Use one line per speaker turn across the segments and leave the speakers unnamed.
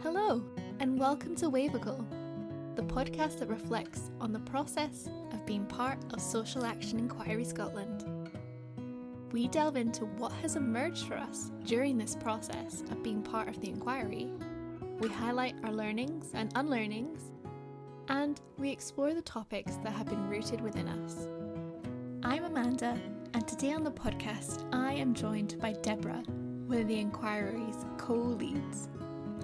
Hello, and welcome to Wavicle, the podcast that reflects on the process of being part of Social Action Inquiry Scotland. We delve into what has emerged for us during this process of being part of the inquiry. We highlight our learnings and unlearnings, and we explore the topics that have been rooted within us. I'm Amanda, and today on the podcast, I am joined by Deborah, one of the inquiry's co-leads.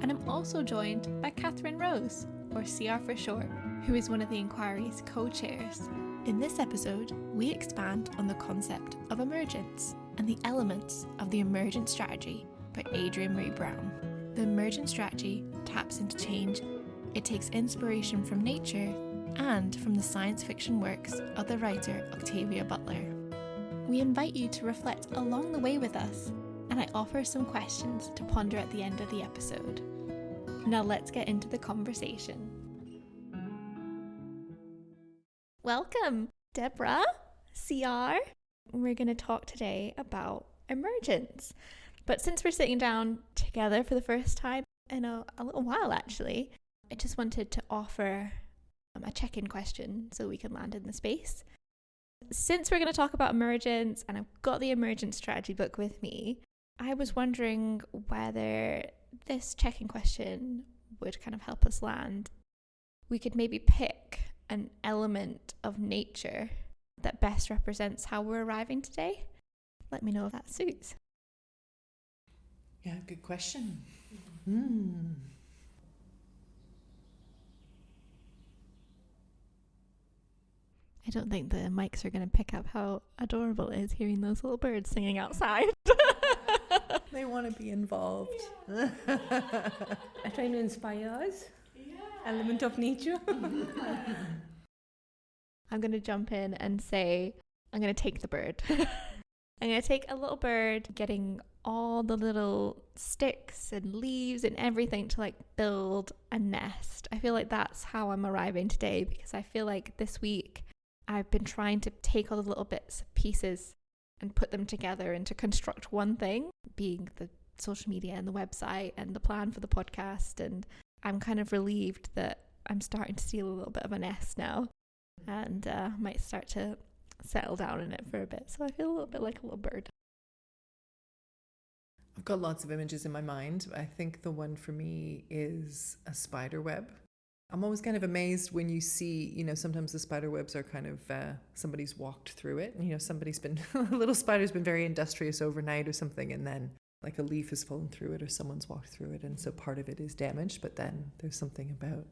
And I'm also joined by Catherine-Rose, or CR for short, who is one of the inquiry's co-chairs. In this episode, we expand on the concept of emergence and the elements of the Emergence strategy by Adrienne Maree Brown. The Emergence strategy taps into change. It takes inspiration from nature and from the science fiction works of the writer Octavia Butler. We invite you to reflect along the way with us, and I offer some questions to ponder at the end of the episode. Now let's get into the conversation. Welcome, Deborah, CR. We're going to talk today about emergence. But since we're sitting down together for the first time in a little while, actually, I just wanted to offer a check-in question so we can land in the space. Since we're going to talk about emergence, and I've got the Emergence strategy book with me, I was wondering whether this check-in question would kind of help us land. We could maybe pick an element of nature that best represents how we're arriving today. Let me know if that suits.
Yeah, good question.
I don't think the mics are going to pick up how adorable it is hearing those little birds singing outside.
They want to be involved.
I'm trying to inspire us. Element of nature.
I'm going to jump in and say, I'm going to take the bird. I'm going to take a little bird, getting all the little sticks and leaves and everything to build a nest. I feel like that's how I'm arriving today, because I feel like this week I've been trying to take all the little bits and pieces and put them together and to construct one thing, being the social media and the website and the plan for the podcast. And I'm kind of relieved that I'm starting to see a little bit of a nest now, and might start to settle down in it for a bit. So I feel a little bit like a little bird.
I've got lots of images in my mind. I think the one for me is a spider web. I'm always kind of amazed when you see, sometimes the spider webs are kind of, somebody's walked through it. And, somebody's been, a little spider's been very industrious overnight or something. And then like a leaf has fallen through it or someone's walked through it. And so part of it is damaged. But then there's something about,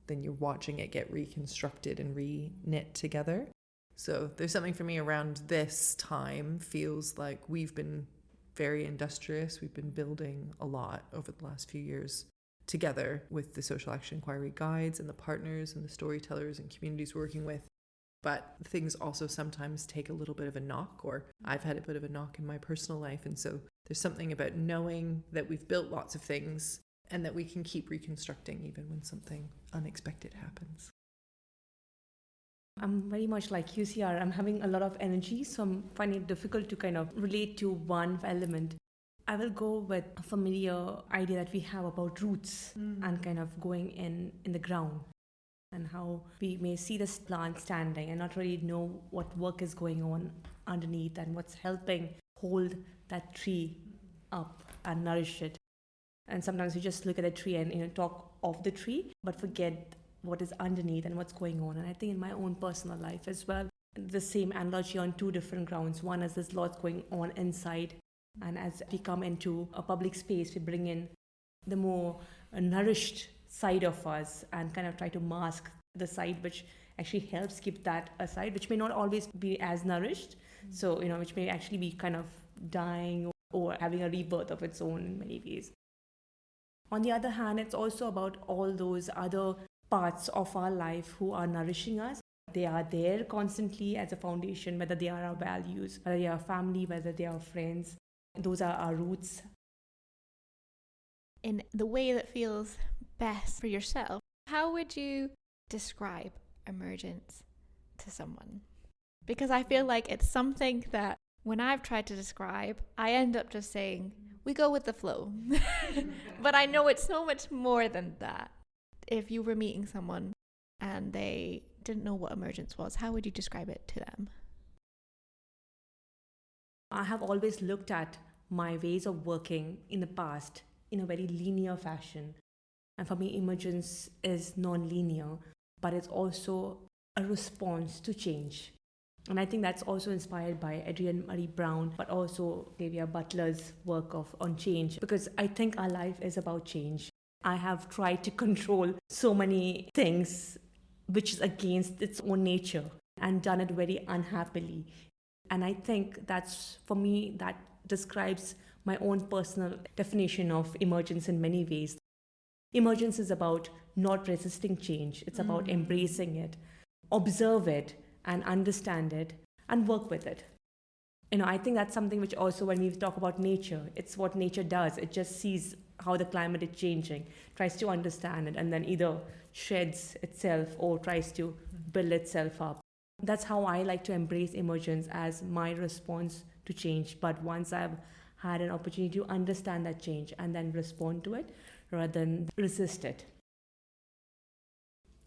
then you're watching it get reconstructed and re-knit together. So there's something for me around this time. Feels like we've been very industrious. We've been building a lot over the last few years, together with the social action inquiry guides and the partners and the storytellers and communities we're working with. But things also sometimes take a little bit of a knock, or I've had a bit of a knock in my personal life. And so there's something about knowing that we've built lots of things and that we can keep reconstructing even when something unexpected happens.
I'm very much like you, CR. I'm having a lot of energy, so I'm finding it difficult to kind of relate to one element. I will go with a familiar idea that we have about roots and kind of going in the ground, and how we may see this plant standing and not really know what work is going on underneath and what's helping hold that tree up and nourish it. And sometimes we just look at the tree and talk of the tree, but forget what is underneath and what's going on. And I think in my own personal life as well, the same analogy on two different grounds. One is there's lots going on inside. And as we come into a public space, we bring in the more nourished side of us and kind of try to mask the side which actually helps keep that aside, which may not always be as nourished. So, which may actually be kind of dying or having a rebirth of its own in many ways. On the other hand, it's also about all those other parts of our life who are nourishing us. They are there constantly as a foundation, whether they are our values, whether they are family, whether they are friends. Those are our roots.
In the way that feels best for yourself, how would you describe emergence to someone? Because I feel like it's something that when I've tried to describe, I end up just saying we go with the flow. But I know it's so much more than that. If you were meeting someone and they didn't know what emergence was, how would you describe it to them?
I have always looked at my ways of working in the past in a very linear fashion. And for me, emergence is non-linear, but it's also a response to change. And I think that's also inspired by Adrienne Marie Brown, but also Octavia Butler's work on change, because I think our life is about change. I have tried to control so many things which is against its own nature and done it very unhappily. And I think that's, for me, that describes my own personal definition of emergence in many ways. Emergence is about not resisting change. It's about embracing it, observe it, and understand it, and work with it. I think that's something which also, when we talk about nature, it's what nature does. It just sees how the climate is changing, tries to understand it, and then either sheds itself or tries to build itself up. That's how I like to embrace emergence, as my response to change. But once I've had an opportunity to understand that change and then respond to it rather than resist it.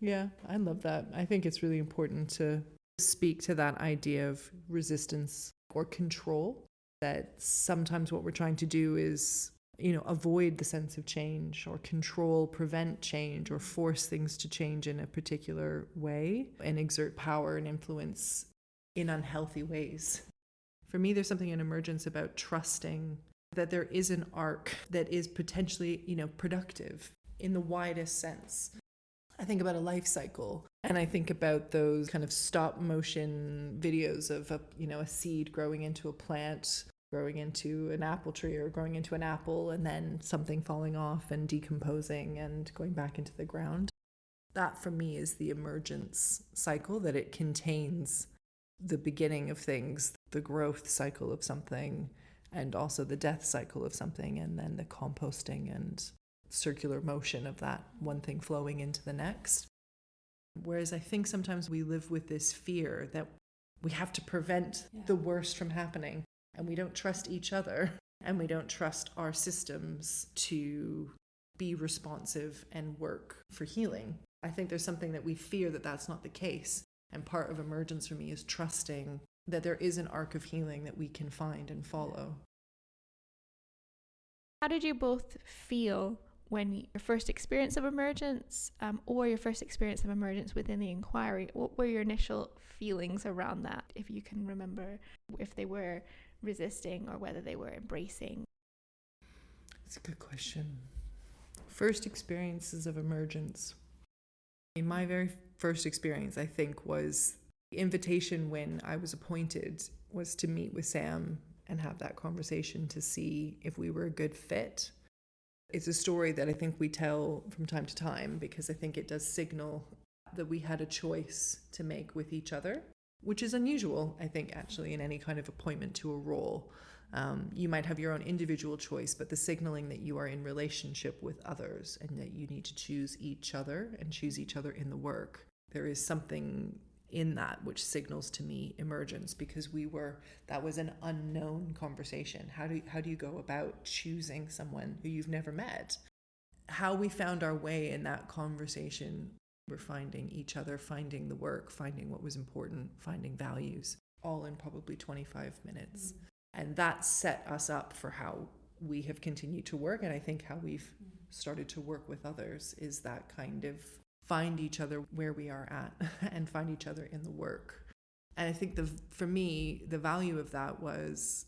Yeah, I love that. I think it's really important to speak to that idea of resistance or control, that sometimes what we're trying to do is, avoid the sense of change or control, prevent change, or force things to change in a particular way and exert power and influence in unhealthy ways. For me, there's something in emergence about trusting that there is an arc that is potentially, productive in the widest sense. I think about a life cycle, and I think about those kind of stop motion videos of a seed growing into a plant, growing into an apple tree, or growing into an apple, and then something falling off and decomposing and going back into the ground. That for me is the emergence cycle, that it contains the beginning of things, the growth cycle of something, and also the death cycle of something, and then the composting and circular motion of that one thing flowing into the next. Whereas I think sometimes we live with this fear that we have to prevent the worst from happening, and we don't trust each other, and we don't trust our systems to be responsive and work for healing. I think there's something that we fear that that's not the case. And part of emergence for me is trusting that there is an arc of healing that we can find and follow.
How did you both feel when your first experience of emergence or your first experience of emergence within the inquiry? What were your initial feelings around that, if you can remember, if they were resisting or whether they were embracing?
That's a good question. First experiences of emergence. In my very first experience, I think, was the invitation when I was appointed was to meet with Sam and have that conversation to see if we were a good fit. It's a story that I think we tell from time to time because I think it does signal that we had a choice to make with each other, which is unusual, I think, actually, in any kind of appointment to a role. You might have your own individual choice, but the signaling that you are in relationship with others and that you need to choose each other and choose each other in the work. There is something in that which signals to me emergence, because that was an unknown conversation. How do you go about choosing someone who you've never met? How we found our way in that conversation, we're finding each other, finding the work, finding what was important, finding values, all in probably 25 minutes. And that set us up for how we have continued to work. And I think how we've started to work with others is that kind of find each other where we are at and find each other in the work. And I think for me, the value of that was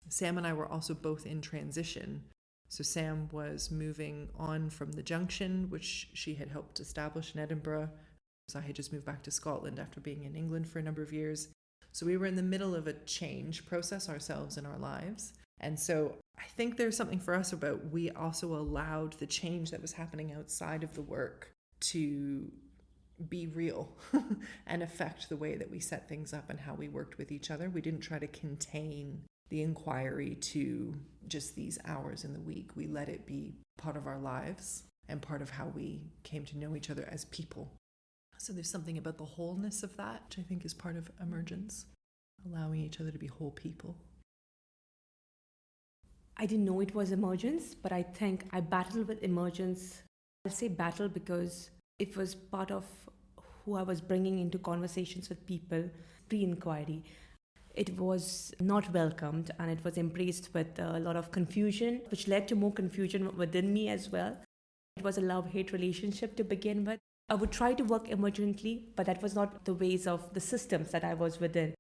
Sam and I were also both in transition. So Sam was moving on from the Junction, which she had helped establish in Edinburgh. So I had just moved back to Scotland after being in England for a number of years. So we were in the middle of a change process ourselves in our lives. And so I think there's something for us about we also allowed the change that was happening outside of the work to be real and affect the way that we set things up and how we worked with each other. We didn't try to contain the inquiry to just these hours in the week. We let it be part of our lives and part of how we came to know each other as people. So there's something about the wholeness of that, which I think is part of emergence, allowing each other to be whole people.
I didn't know it was Emergence, but I think I battled with Emergence. I'll say battle because it was part of who I was bringing into conversations with people pre-inquiry. It was not welcomed and it was embraced with a lot of confusion, which led to more confusion within me as well. It was a love-hate relationship to begin with. I would try to work emergently, but that was not the ways of the systems that I was within.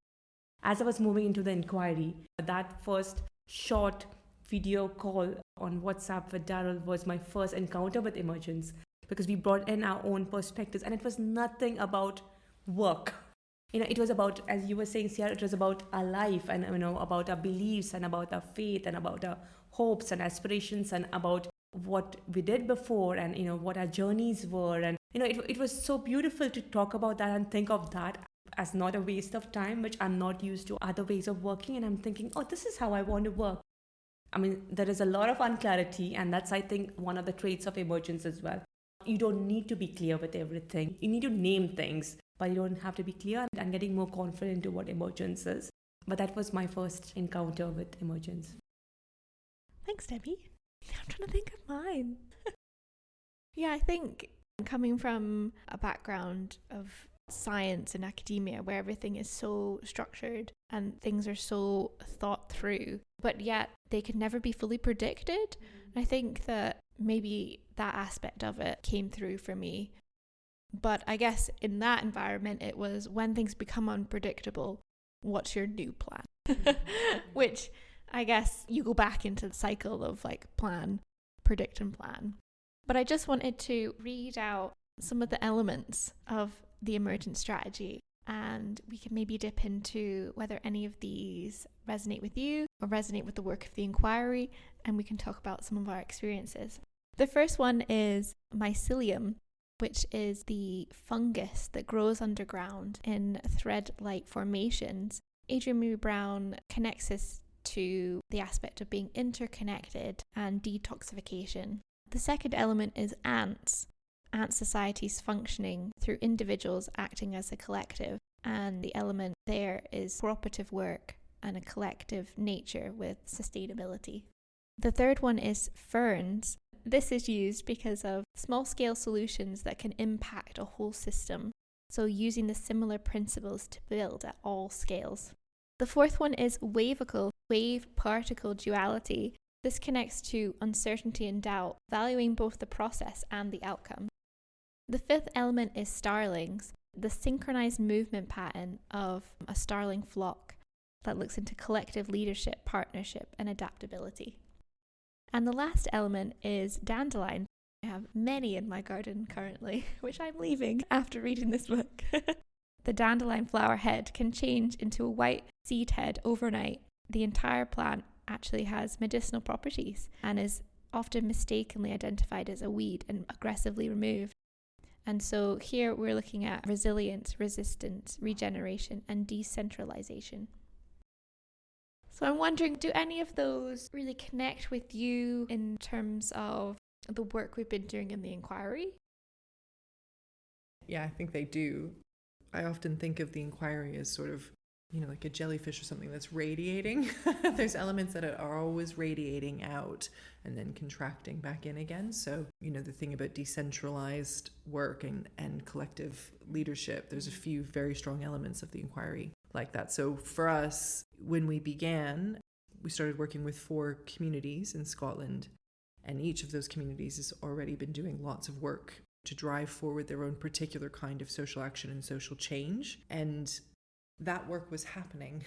As I was moving into the inquiry, that first short video call on WhatsApp with Daryl was my first encounter with Emergence, because we brought in our own perspectives and it was nothing about work. It was about, as you were saying, Sierra, it was about our life and, about our beliefs and about our faith and about our hopes and aspirations and about what we did before and, what our journeys were. And, it was so beautiful to talk about that and think of that as not a waste of time, which I'm not used to other ways of working. And I'm thinking, oh, this is how I want to work. There is a lot of unclarity, and that's, I think, one of the traits of Emergence as well. You don't need to be clear with everything. You need to name things, but you don't have to be clear, and getting more confident into what Emergence is. But that was my first encounter with Emergence.
Thanks, Debbie. I'm trying to think of mine. Yeah, I think coming from a background of science and academia where everything is so structured and things are so thought through, but yet they could never be fully predicted. I think that maybe that aspect of it came through for me. But I guess in that environment, it was when things become unpredictable, what's your new plan? Which I guess you go back into the cycle of plan, predict and plan. But I just wanted to read out some of the elements of the Emergence strategy, and we can maybe dip into whether any of these resonate with you or resonate with the work of the inquiry, and we can talk about some of our experiences. The first one is mycelium, which is the fungus that grows underground in thread-like formations. Adrienne Maree Brown connects this to the aspect of being interconnected and detoxification. The second element is ants. Ant societies functioning through individuals acting as a collective, and the element there is cooperative work and a collective nature with sustainability. The third one is ferns. This is used because of small-scale solutions that can impact a whole system, so using the similar principles to build at all scales. The fourth one is Wavicle, wave-particle duality. This connects to uncertainty and doubt, valuing both the process and the outcome. The fifth element is starlings, the synchronized movement pattern of a starling flock that looks into collective leadership, partnership, and adaptability. And the last element is dandelion. I have many in my garden currently, which I'm leaving after reading this book. The dandelion flower head can change into a white seed head overnight. The entire plant actually has medicinal properties and is often mistakenly identified as a weed and aggressively removed. And so here we're looking at resilience, resistance, regeneration, and decentralization. So I'm wondering, do any of those really connect with you in terms of the work we've been doing in the inquiry?
Yeah, I think they do. I often think of the inquiry as sort of, like a jellyfish or something that's radiating. There's elements that are always radiating out and then contracting back in again. So, the thing about decentralized work and collective leadership, there's a few very strong elements of the inquiry like that. So for us, when we began, we started working with 4 communities in Scotland, and each of those communities has already been doing lots of work to drive forward their own particular kind of social action and social change. And that work was happening.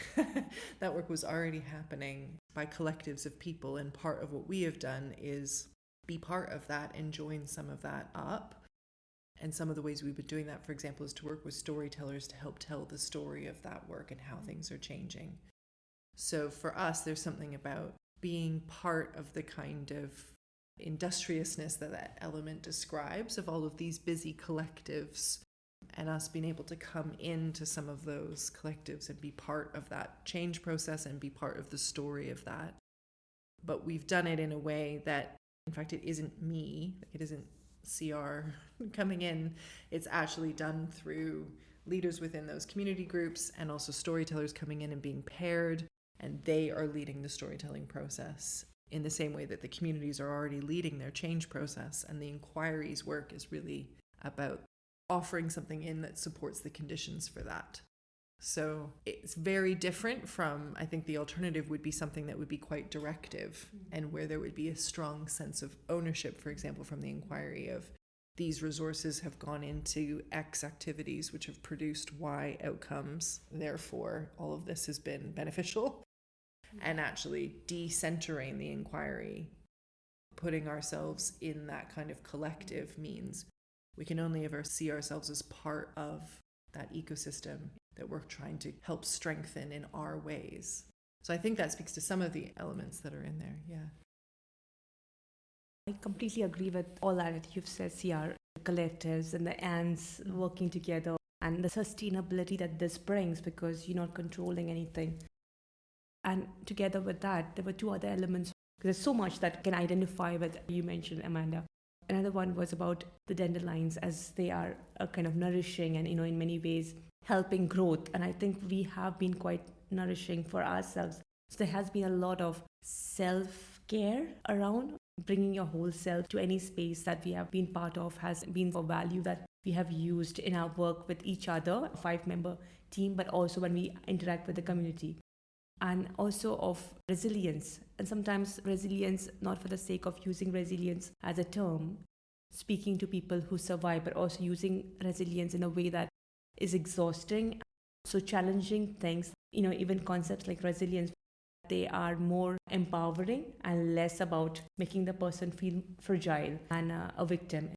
That work was already happening by collectives of people. And part of what we have done is be part of that and join some of that up. And some of the ways we've been doing that, for example, is to work with storytellers to help tell the story of that work and how things are changing. So for us, there's something about being part of the kind of industriousness that element describes, of all of these busy collectives, and us being able to come into some of those collectives and be part of that change process and be part of the story of that. But we've done it in a way that, in fact, it isn't me, it isn't CR coming in. It's actually done through leaders within those community groups and also storytellers coming in and being paired, and they are leading the storytelling process. in the same way that the communities are already leading their change process, and the inquiry's work is really about offering something in that supports the conditions for that. So it's very different from, I think the alternative would be something that would be quite directive, and where there would be a strong sense of ownership, for example, from the inquiry of these resources have gone into X activities which have produced Y outcomes, therefore all of this has been beneficial. And actually decentering the inquiry, putting ourselves in that kind of collective, means we can only ever see ourselves as part of that ecosystem that we're trying to help strengthen in our ways. So I think that speaks to some of the elements that are in there. Yeah.
I completely agree with all that you've said, CR. The collectives and the ants working together, and the sustainability that this brings, because you're not controlling anything. And together with that, there were two other elements. There's so much that can identify with, you mentioned, Amanda. Another one was about the dandelions, as they are kind of nourishing and, in many ways helping growth. And I think we have been quite nourishing for ourselves. So there has been a lot of self-care around bringing your whole self to any space that we have been part of, has been a value that we have used in our work with each other, a 5-member team, but also when we interact with the community. And also of resilience. And sometimes resilience, not for the sake of using resilience as a term, speaking to people who survive, but also using resilience in a way that is exhausting. So challenging things, even concepts like resilience, they are more empowering and less about making the person feel fragile and a victim.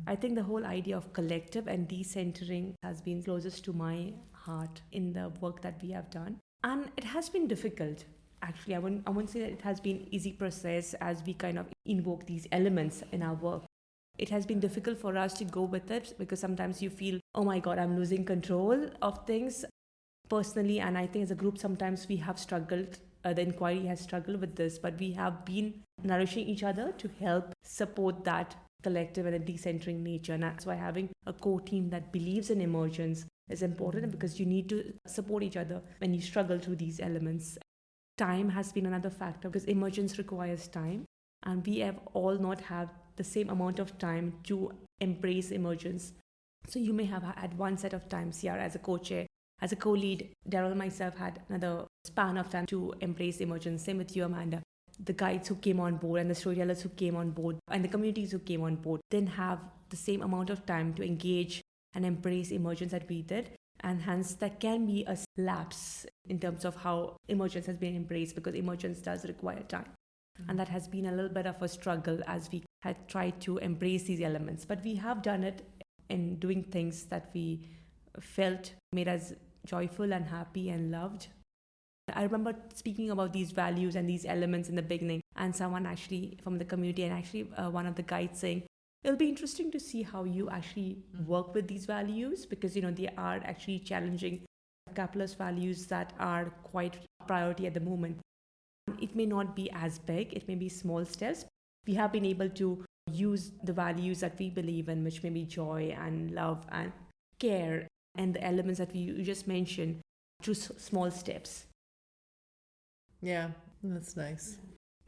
I think the whole idea of collective and decentering has been closest to my heart in the work that we have done. And it has been difficult. Actually, I wouldn't say that it has been easy process as we kind of invoke these elements in our work. It has been difficult for us to go with it, because sometimes you feel, oh my God, I'm losing control of things personally. And I think as a group, sometimes we have struggled, the inquiry has struggled with this, but we have been nourishing each other to help support that collective and a decentering nature. And that's why having a core team that believes in emergence is important, because you need to support each other when you struggle through these elements. Time has been another factor, because emergence requires time, and we have all not had the same amount of time to embrace emergence. So you may have had one set of time, CR, as a co-chair, as a co-lead. Daryl and myself had another span of time to embrace emergence. Same with you, Amanda. The guides who came on board and the storytellers who came on board and the communities who came on board didn't have the same amount of time to engage and embrace emergence that we did. And hence there can be a lapse in terms of how emergence has been embraced, because emergence does require time. And that has been a little bit of a struggle as we had tried to embrace these elements. But we have done it in doing things that we felt made us joyful and happy and loved. I remember speaking about these values and these elements in the beginning, and someone actually from the community, and actually one of the guides, saying, it'll be interesting to see how you actually work with these values, because they are actually challenging capitalist values that are quite a priority at the moment. It may not be as big, it may be small steps. We have been able to use the values that we believe in, which may be joy and love and care, and the elements that you just mentioned, through small steps.
Yeah, that's nice.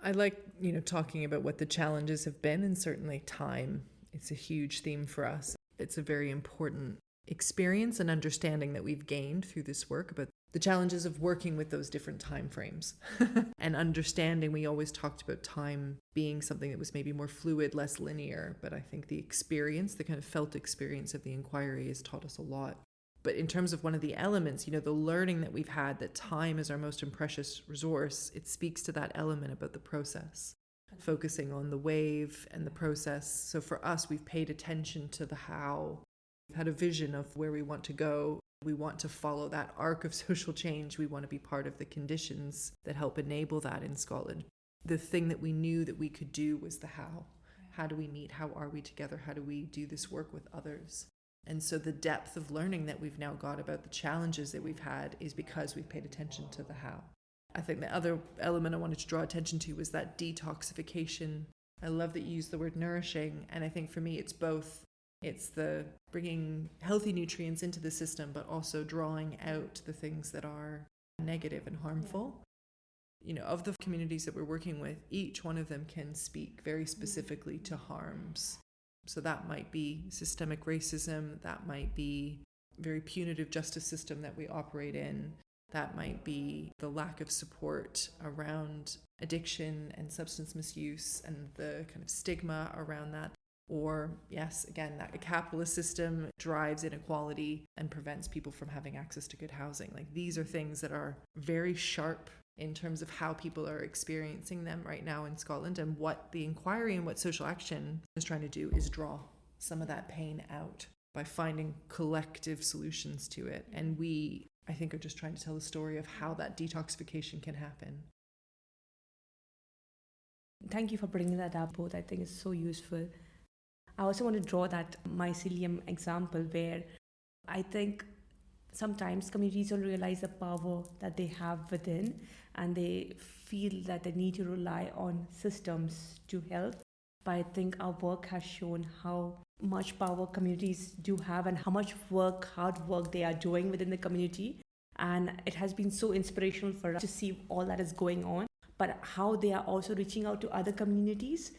I like, talking about what the challenges have been, and certainly time. It's a huge theme for us. It's a very important experience and understanding that we've gained through this work about the challenges of working with those different time frames and understanding. We always talked about time being something that was maybe more fluid, less linear, but I think the experience, the kind of felt experience of the inquiry, has taught us a lot. But in terms of one of the elements, the learning that we've had, that time is our most precious resource, it speaks to that element about the process, focusing on the wave and the process. So for us, we've paid attention to the how. We've had a vision of where we want to go. We want to follow that arc of social change. We want to be part of the conditions that help enable that in Scotland. The thing that we knew that we could do was the how. How do we meet? How are we together? How do we do this work with others? And so the depth of learning that we've now got about the challenges that we've had is because we've paid attention to the how. I think the other element I wanted to draw attention to was that detoxification. I love that you use the word nourishing, and I think for me it's both. It's the bringing healthy nutrients into the system, but also drawing out the things that are negative and harmful. of the communities that we're working with, each one of them can speak very specifically to harms. So that might be systemic racism, that might be very punitive justice system that we operate in, that might be the lack of support around addiction and substance misuse and the kind of stigma around that. Or, yes, again, that a capitalist system drives inequality and prevents people from having access to good housing. Like, these are things that are very sharp in terms of how people are experiencing them right now in Scotland. And what the inquiry and what social action is trying to do is draw some of that pain out by finding collective solutions to it. And we, I think, are just trying to tell the story of how that detoxification can happen.
Thank you for bringing that up, both. I think it's so useful. I also want to draw that mycelium example where I think sometimes communities don't realize the power that they have within, and they feel that they need to rely on systems to help. But I think our work has shown how much power communities do have and how much hard work they are doing within the community. And it has been so inspirational for us to see all that is going on, but how they are also reaching out to other communities.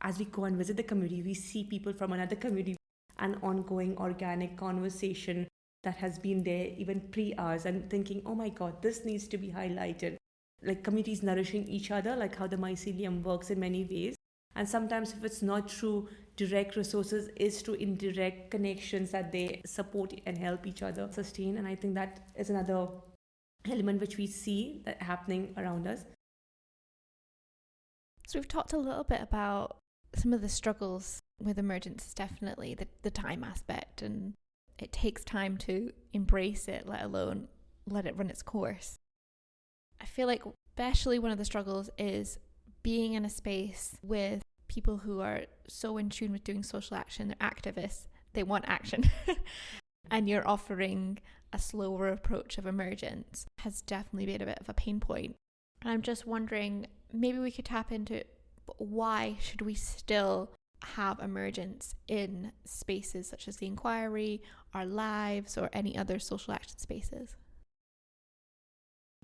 As we go and visit the community, we see people from another community, an ongoing organic conversation that has been there even pre-ours, and thinking, oh my God, this needs to be highlighted. Like, communities nourishing each other, like how the mycelium works in many ways. And sometimes if it's not through direct resources, it's through indirect connections that they support and help each other sustain. And I think that is another element which we see that happening around us.
So we've talked a little bit about some of the struggles with Emergence, definitely the time aspect, and it takes time to embrace it, let alone let it run its course. I feel like especially one of the struggles is being in a space with people who are so in tune with doing social action. They're activists, they want action, and you're offering a slower approach of Emergence has definitely been a bit of a pain point. And I'm just wondering, maybe we could tap into why should we still have Emergence in spaces such as the inquiry, our lives, or any other social action spaces?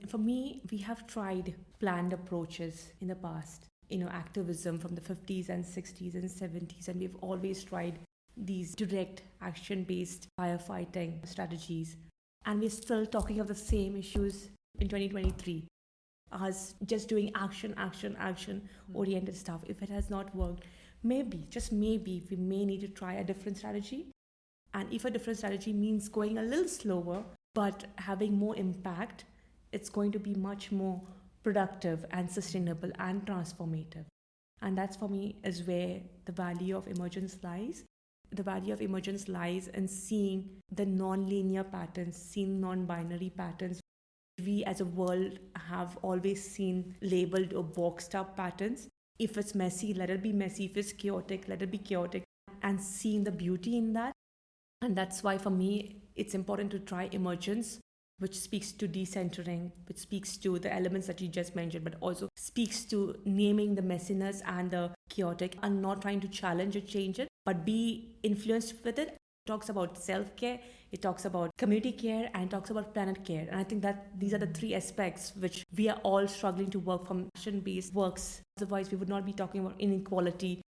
For me, we have tried planned approaches in the past, activism from the 50s and 60s and 70s, and we've always tried these direct action-based firefighting strategies. And we're still talking of the same issues in 2023. Us just doing action oriented stuff. If it has not worked, maybe, just maybe, we may need to try a different strategy. And if a different strategy means going a little slower but having more impact, it's going to be much more productive and sustainable and transformative. And that's, for me, is where the value of Emergence lies. The value of Emergence lies in seeing the non-linear patterns, seeing non-binary patterns. We as a world have always seen labeled or boxed up patterns. If it's messy, let it be messy. If it's chaotic, let it be chaotic. And seeing the beauty in that. And that's why, for me, it's important to try Emergence, which speaks to decentering, which speaks to the elements that you just mentioned, but also speaks to naming the messiness and the chaotic and not trying to challenge or change it, but be influenced with it. It talks about self-care, it talks about community care, and it talks about planet care. And I think that these are the three aspects which we are all struggling to work from action-based works. Otherwise, we would not be talking about inequality.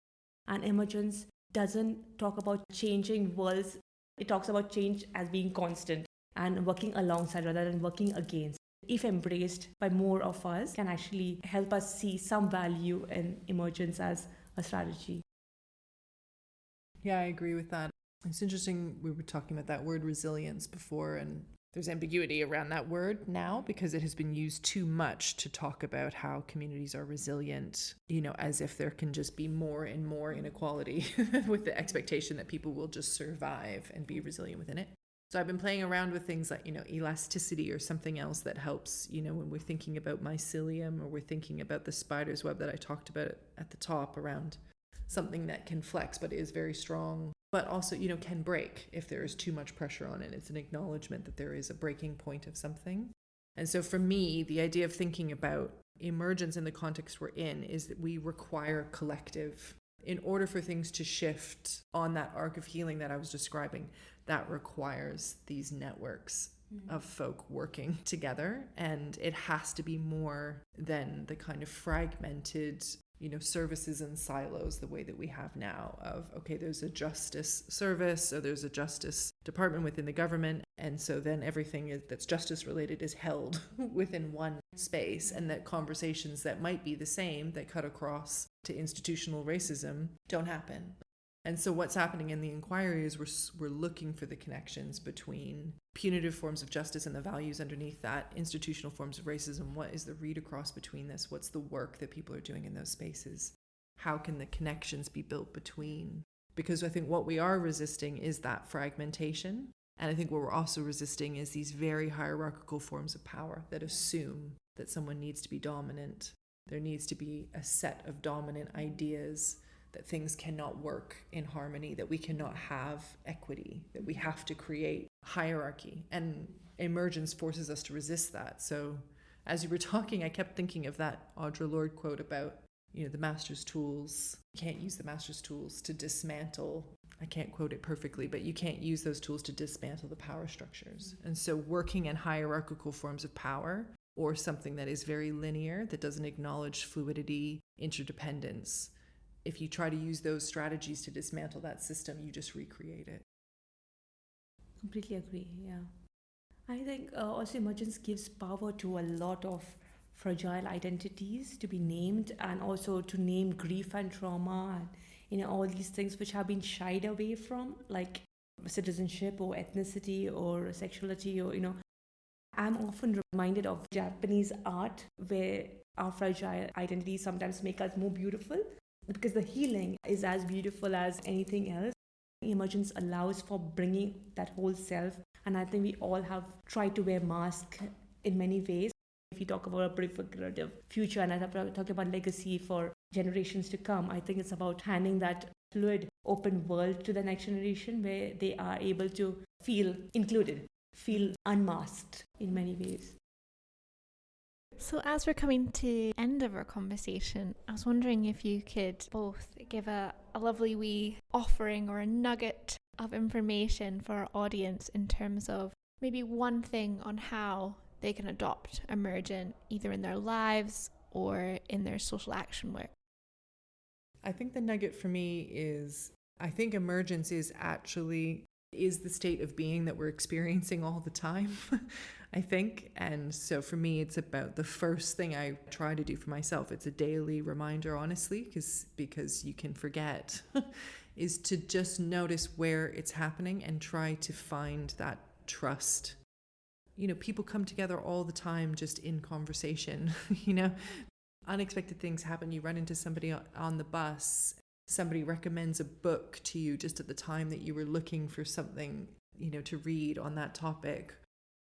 And Emergence doesn't talk about changing worlds. It talks about change as being constant and working alongside rather than working against. If embraced by more of us, can actually help us see some value in Emergence as a strategy.
Yeah, I agree with that. It's interesting, we were talking about that word resilience before, and there's ambiguity around that word now because it has been used too much to talk about how communities are resilient, as if there can just be more and more inequality with the expectation that people will just survive and be resilient within it. So I've been playing around with things like, elasticity or something else that helps, when we're thinking about mycelium or we're thinking about the spider's web that I talked about at the top, around something that can flex but is very strong, but also, can break if there is too much pressure on it. It's an acknowledgement that there is a breaking point of something. And so for me, the idea of thinking about Emergence in the context we're in is that we require collective. In order for things to shift on that arc of healing that I was describing, that requires these networks of folk working together, and it has to be more than the kind of fragmented services and silos the way that we have now of, okay, there's a justice service or there's a justice department within the government, and so then everything that's justice related is held within one space, and that conversations that might be the same that cut across to institutional racism don't happen. And so what's happening in the inquiry is we're looking for the connections between punitive forms of justice and the values underneath that, institutional forms of racism. What is the read across between this? What's the work that people are doing in those spaces? How can the connections be built between? Because I think what we are resisting is that fragmentation. And I think what we're also resisting is these very hierarchical forms of power that assume that someone needs to be dominant. There needs to be a set of dominant ideas, that things cannot work in harmony, that we cannot have equity, that we have to create hierarchy. And emergence forces us to resist that. So as you were talking, I kept thinking of that Audre Lorde quote about, the master's tools. You can't use the master's tools to dismantle. I can't quote it perfectly, but you can't use those tools to dismantle the power structures. And so working in hierarchical forms of power, or something that is very linear, that doesn't acknowledge fluidity, interdependence, if you try to use those strategies to dismantle that system, you just recreate it.
Completely agree, yeah. I think also emergence gives power to a lot of fragile identities to be named, and also to name grief and trauma and all these things which have been shied away from, like citizenship or ethnicity or sexuality, or I'm often reminded of Japanese art where our fragile identities sometimes make us more beautiful, because the healing is as beautiful as anything else. Emergence allows for bringing that whole self, and I think we all have tried to wear masks in many ways. If you talk about a prefigurative future, and I talk about legacy for generations to come, I think it's about handing that fluid, open world to the next generation where they are able to feel included, feel unmasked in many ways.
So as we're coming to the end of our conversation, I was wondering if you could both give a lovely wee offering or a nugget of information for our audience in terms of maybe one thing on how they can adopt Emergent either in their lives or in their social action work.
I think the nugget for me is, I think emergence is the state of being that we're experiencing all the time, I think. And so for me, it's about the first thing I try to do for myself. It's a daily reminder, honestly, because you can forget, is to just notice where it's happening and try to find that trust. People come together all the time just in conversation, unexpected things happen. You run into somebody on the bus. Somebody recommends a book to you just at the time that you were looking for something, to read on that topic.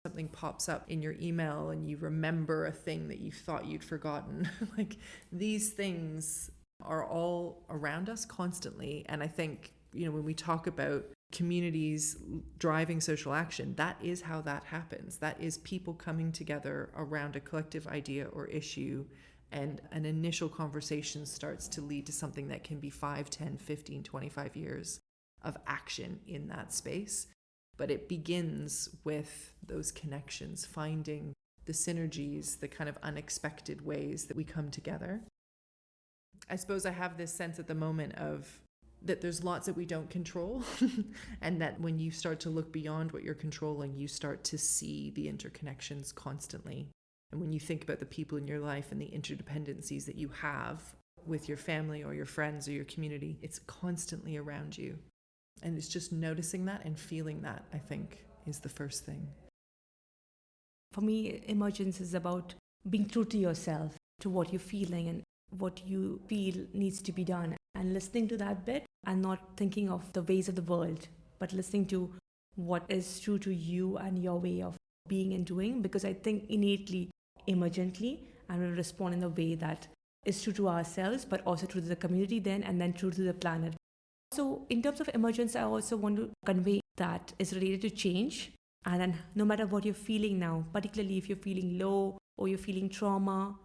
Something pops up in your email and you remember a thing that you thought you'd forgotten. Like, these things are all around us constantly. And I think, when we talk about communities driving social action, that is how that happens. That is people coming together around a collective idea or issue, and an initial conversation starts to lead to something that can be 5, 10, 15, 25 years of action in that space. But it begins with those connections, finding the synergies, the kind of unexpected ways that we come together. I suppose I have this sense at the moment of that there's lots that we don't control, and that when you start to look beyond what you're controlling, you start to see the interconnections constantly. And when you think about the people in your life and the interdependencies that you have with your family or your friends or your community, it's constantly around you. And it's just noticing that and feeling that, I think, is the first thing.
For me, emergence is about being true to yourself, to what you're feeling and what you feel needs to be done, and listening to that bit and not thinking of the ways of the world, but listening to what is true to you and your way of being and doing, because I think innately, emergently, and will respond in a way that is true to ourselves, but also true to the community then, and then true to the planet. So in terms of emergence, I also want to convey that is related to change. And then no matter what you're feeling now, particularly if you're feeling low or you're feeling trauma,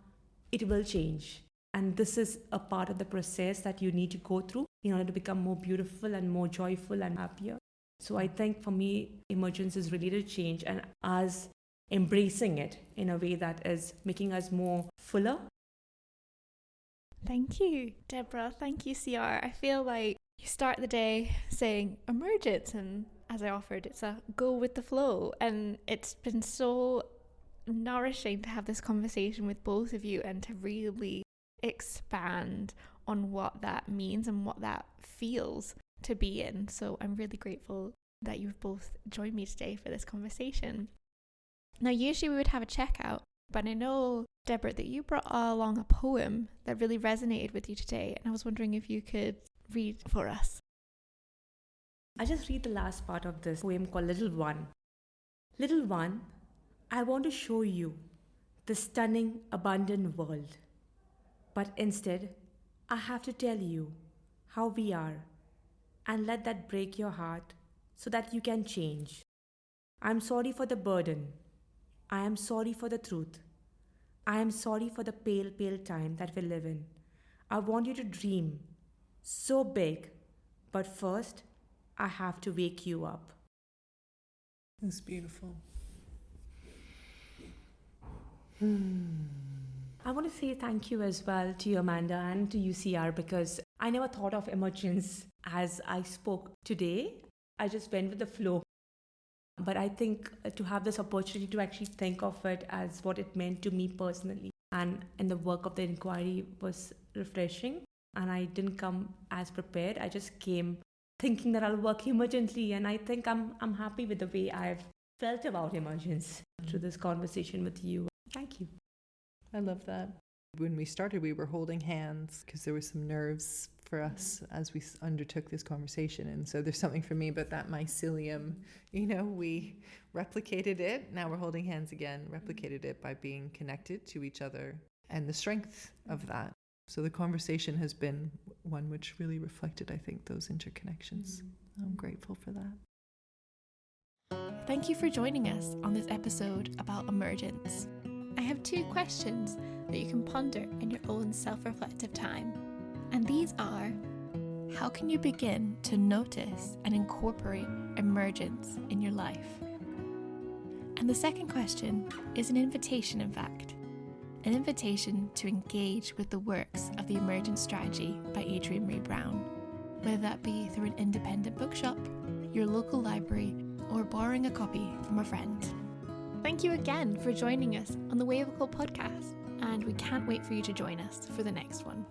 it will change. And this is a part of the process that you need to go through in order to become more beautiful and more joyful and happier. So I think for me, emergence is really to change and us embracing it in a way that is making us more fuller.
Thank you, Deborah. Thank you, CR. I feel like you start the day saying emergence, and as I offered, it's a go with the flow. And it's been so nourishing to have this conversation with both of you and to really expand on what that means and what that feels to be in. So I'm really grateful that you've both joined me today for this conversation. Now, usually we would have a checkout, but I know, Deborah, that you brought along a poem that really resonated with you today, and I was wondering if you could read for us.
I just read the last part of this poem called Little One. Little one, I want to show you the stunning, abundant world. But instead, I have to tell you how we are, and let that break your heart so that you can change. I'm sorry for the burden. I am sorry for the truth. I am sorry for the pale, pale time that we live in. I want you to dream so big, but first, I have to wake you up.
It's beautiful.
I want to say thank you as well to you, Amanda, and to UCR, because I never thought of emergence as I spoke today. I just went with the flow. But I think to have this opportunity to actually think of it as what it meant to me personally and in the work of the inquiry was refreshing. And I didn't come as prepared. I just came thinking that I'll work emergently. And I think I'm happy with the way I've felt about emergence through this conversation with you. Thank you.
I love that. When we started, we were holding hands because there were some nerves for us as we undertook this conversation. And so there's something for me about that mycelium. We replicated it. Now we're holding hands again, replicated it by being connected to each other and the strength of that. So the conversation has been one which really reflected, I think, those interconnections. I'm grateful for that.
Thank you for joining us on this episode about emergence. I have 2 questions that you can ponder in your own self-reflective time. And these are, how can you begin to notice and incorporate emergence in your life? And the second question is an invitation, in fact. An invitation to engage with the works of the Emergence Strategy by Adrienne Maree Brown, whether that be through an independent bookshop, your local library, or borrowing a copy from a friend. Thank you again for joining us on the Wavicle podcast, and we can't wait for you to join us for the next one.